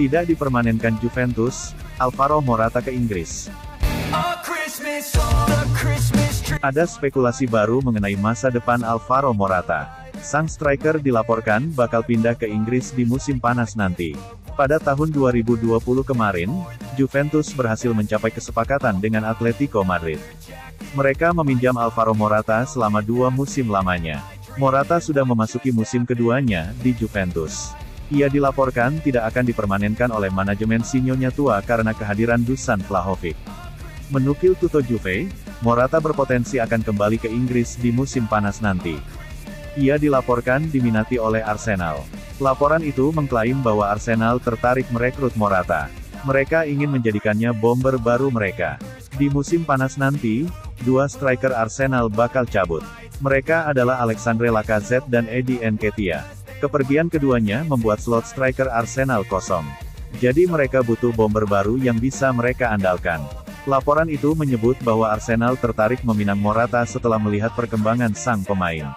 Tidak dipermanenkan Juventus, Alvaro Morata ke Inggris. Ada spekulasi baru mengenai masa depan Alvaro Morata. Sang striker dilaporkan bakal pindah ke Inggris di musim panas nanti. Pada tahun 2020 kemarin, Juventus berhasil mencapai kesepakatan dengan Atletico Madrid. Mereka meminjam Alvaro Morata selama 2 musim lamanya. Morata sudah memasuki musim keduanya di Juventus. Ia dilaporkan tidak akan dipermanenkan oleh manajemen Sinyonya tua karena kehadiran Dusan Vlahovic. Menukil Tutto Juve, Morata berpotensi akan kembali ke Inggris di musim panas nanti. Ia dilaporkan diminati oleh Arsenal. Laporan itu mengklaim bahwa Arsenal tertarik merekrut Morata. Mereka ingin menjadikannya bomber baru mereka. Di musim panas nanti, 2 striker Arsenal bakal cabut. Mereka adalah Alexandre Lacazette dan Eddie Nketiah. Kepergian keduanya membuat slot striker Arsenal kosong. Jadi mereka butuh bomber baru yang bisa mereka andalkan. Laporan itu menyebut bahwa Arsenal tertarik meminang Morata setelah melihat perkembangan sang pemain.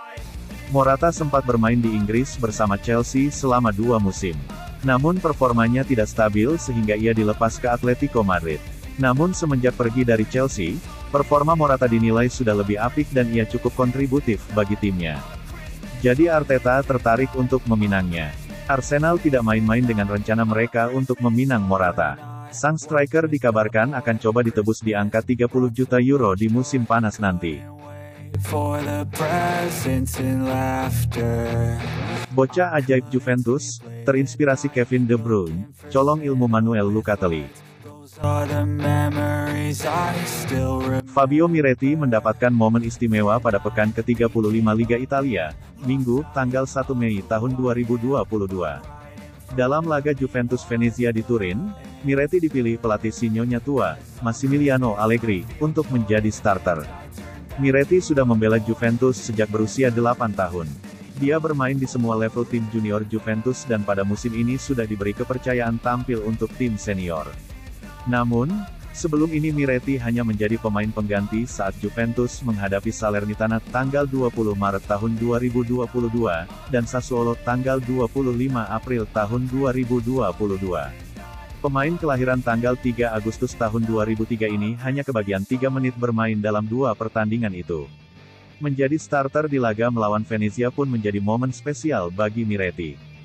Morata sempat bermain di Inggris bersama Chelsea selama 2 musim. Namun performanya tidak stabil sehingga ia dilepas ke Atletico Madrid. Namun semenjak pergi dari Chelsea, performa Morata dinilai sudah lebih apik dan ia cukup kontributif bagi timnya. Jadi Arteta tertarik untuk meminangnya. Arsenal tidak main-main dengan rencana mereka untuk meminang Morata. Sang striker dikabarkan akan coba ditebus di angka 30 juta euro di musim panas nanti. Bocah ajaib Juventus, terinspirasi Kevin De Bruyne, colong ilmu Manuel Locatelli. Fabio Miretti mendapatkan momen istimewa pada pekan ke-35 Liga Italia, Minggu, tanggal 1 Mei tahun 2022. Dalam laga Juventus Venezia di Turin, Miretti dipilih pelatih Sinyonya tua, Massimiliano Allegri, untuk menjadi starter. Miretti sudah membela Juventus sejak berusia 8 tahun. Dia bermain di semua level tim junior Juventus dan pada musim ini sudah diberi kepercayaan tampil untuk tim senior. Namun, sebelum ini Miretti hanya menjadi pemain pengganti saat Juventus menghadapi Salernitana tanggal 20 Maret tahun 2022, dan Sassuolo tanggal 25 April tahun 2022. Pemain kelahiran tanggal 3 Agustus tahun 2003 ini hanya kebagian 3 menit bermain dalam 2 pertandingan itu. Menjadi starter di laga melawan Venezia pun menjadi momen spesial bagi Miretti.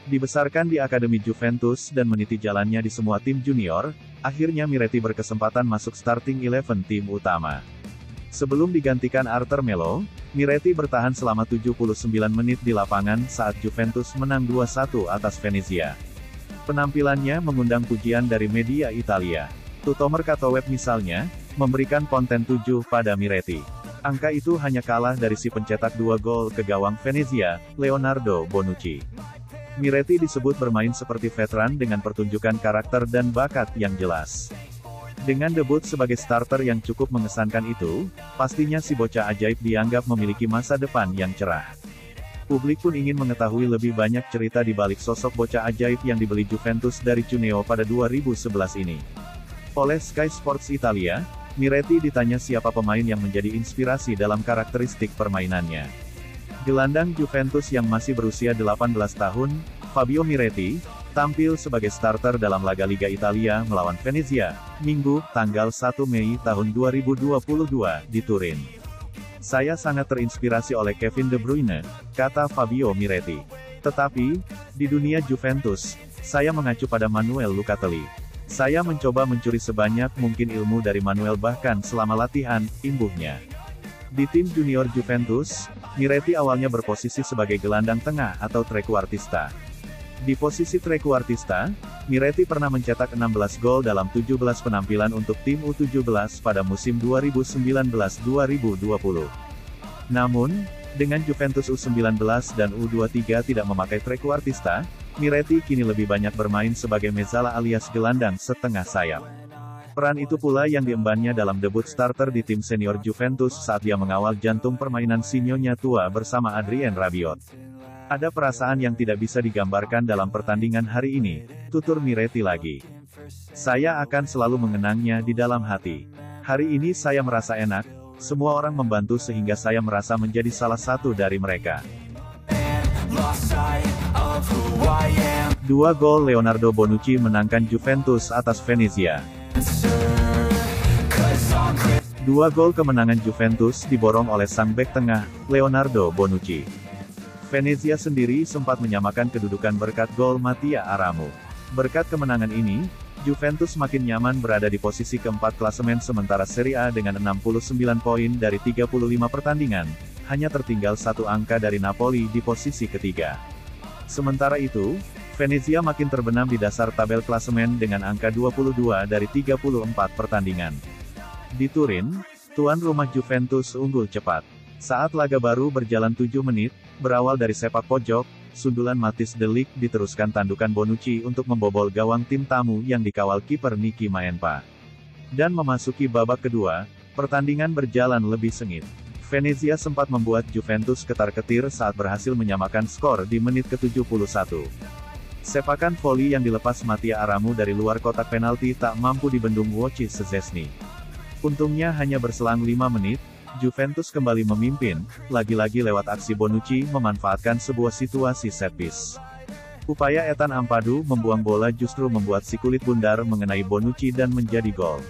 Dibesarkan di Akademi Juventus dan meniti jalannya di semua tim junior, akhirnya Miretti berkesempatan masuk starting 11 tim utama. Sebelum digantikan Arthur Melo, Miretti bertahan selama 79 menit di lapangan saat Juventus menang 2-1 atas Venezia. Penampilannya mengundang pujian dari media Italia. Tutto Mercato Web misalnya, memberikan konten 7 pada Miretti. Angka itu hanya kalah dari si pencetak 2 gol ke gawang Venezia, Leonardo Bonucci. Miretti disebut bermain seperti veteran dengan pertunjukan karakter dan bakat yang jelas. Dengan debut sebagai starter yang cukup mengesankan itu, pastinya si bocah ajaib dianggap memiliki masa depan yang cerah. Publik pun ingin mengetahui lebih banyak cerita di balik sosok bocah ajaib yang dibeli Juventus dari Cuneo pada 2011 ini. Oleh Sky Sports Italia, Miretti ditanya siapa pemain yang menjadi inspirasi dalam karakteristik permainannya. Gelandang Juventus yang masih berusia 18 tahun, Fabio Miretti, tampil sebagai starter dalam laga Liga Italia melawan Venezia, Minggu, tanggal 1 Mei tahun 2022, di Turin. Saya sangat terinspirasi oleh Kevin De Bruyne, kata Fabio Miretti. Tetapi, di dunia Juventus, saya mengacu pada Manuel Locatelli. Saya mencoba mencuri sebanyak mungkin ilmu dari Manuel bahkan selama latihan, imbuhnya. Di tim junior Juventus, Miretti awalnya berposisi sebagai gelandang tengah atau trequartista. Di posisi trequartista, Miretti pernah mencetak 16 gol dalam 17 penampilan untuk tim U17 pada musim 2019-2020. Namun, dengan Juventus U19 dan U23 tidak memakai trequartista, Miretti kini lebih banyak bermain sebagai mezzala alias gelandang setengah sayap. Peran itu pula yang diembannya dalam debut starter di tim senior Juventus saat dia mengawal jantung permainan Sinyonya tua bersama Adrien Rabiot. Ada perasaan yang tidak bisa digambarkan dalam pertandingan hari ini, tutur Miretti lagi. Saya akan selalu mengenangnya di dalam hati. Hari ini saya merasa enak, semua orang membantu sehingga saya merasa menjadi salah satu dari mereka. 2 gol Leonardo Bonucci menangkan Juventus atas Venezia. 2 gol kemenangan Juventus diborong oleh sang bek tengah, Leonardo Bonucci. Venezia sendiri sempat menyamakan kedudukan berkat gol Mattia Aramu. Berkat kemenangan ini, Juventus makin nyaman berada di posisi keempat klasemen sementara Serie A dengan 69 poin dari 35 pertandingan, hanya tertinggal 1 angka dari Napoli di posisi ketiga. Sementara itu, Venezia makin terbenam di dasar tabel klasemen dengan angka 22 dari 34 pertandingan. Di Turin, tuan rumah Juventus unggul cepat. Saat laga baru berjalan 7 menit, berawal dari sepak pojok, sundulan Matthijs de Ligt diteruskan tandukan Bonucci untuk membobol gawang tim tamu yang dikawal kiper Niki Maenpa. Dan memasuki babak kedua, pertandingan berjalan lebih sengit. Venezia sempat membuat Juventus ketar-ketir saat berhasil menyamakan skor di menit ke-71. Sepakan voli yang dilepas Mattia Aramu dari luar kotak penalti tak mampu dibendung Wojciech Szczesny. Untungnya hanya berselang 5 menit, Juventus kembali memimpin, lagi-lagi lewat aksi Bonucci memanfaatkan sebuah situasi set piece. Upaya Ethan Ampadu membuang bola justru membuat si kulit bundar mengenai Bonucci dan menjadi gol.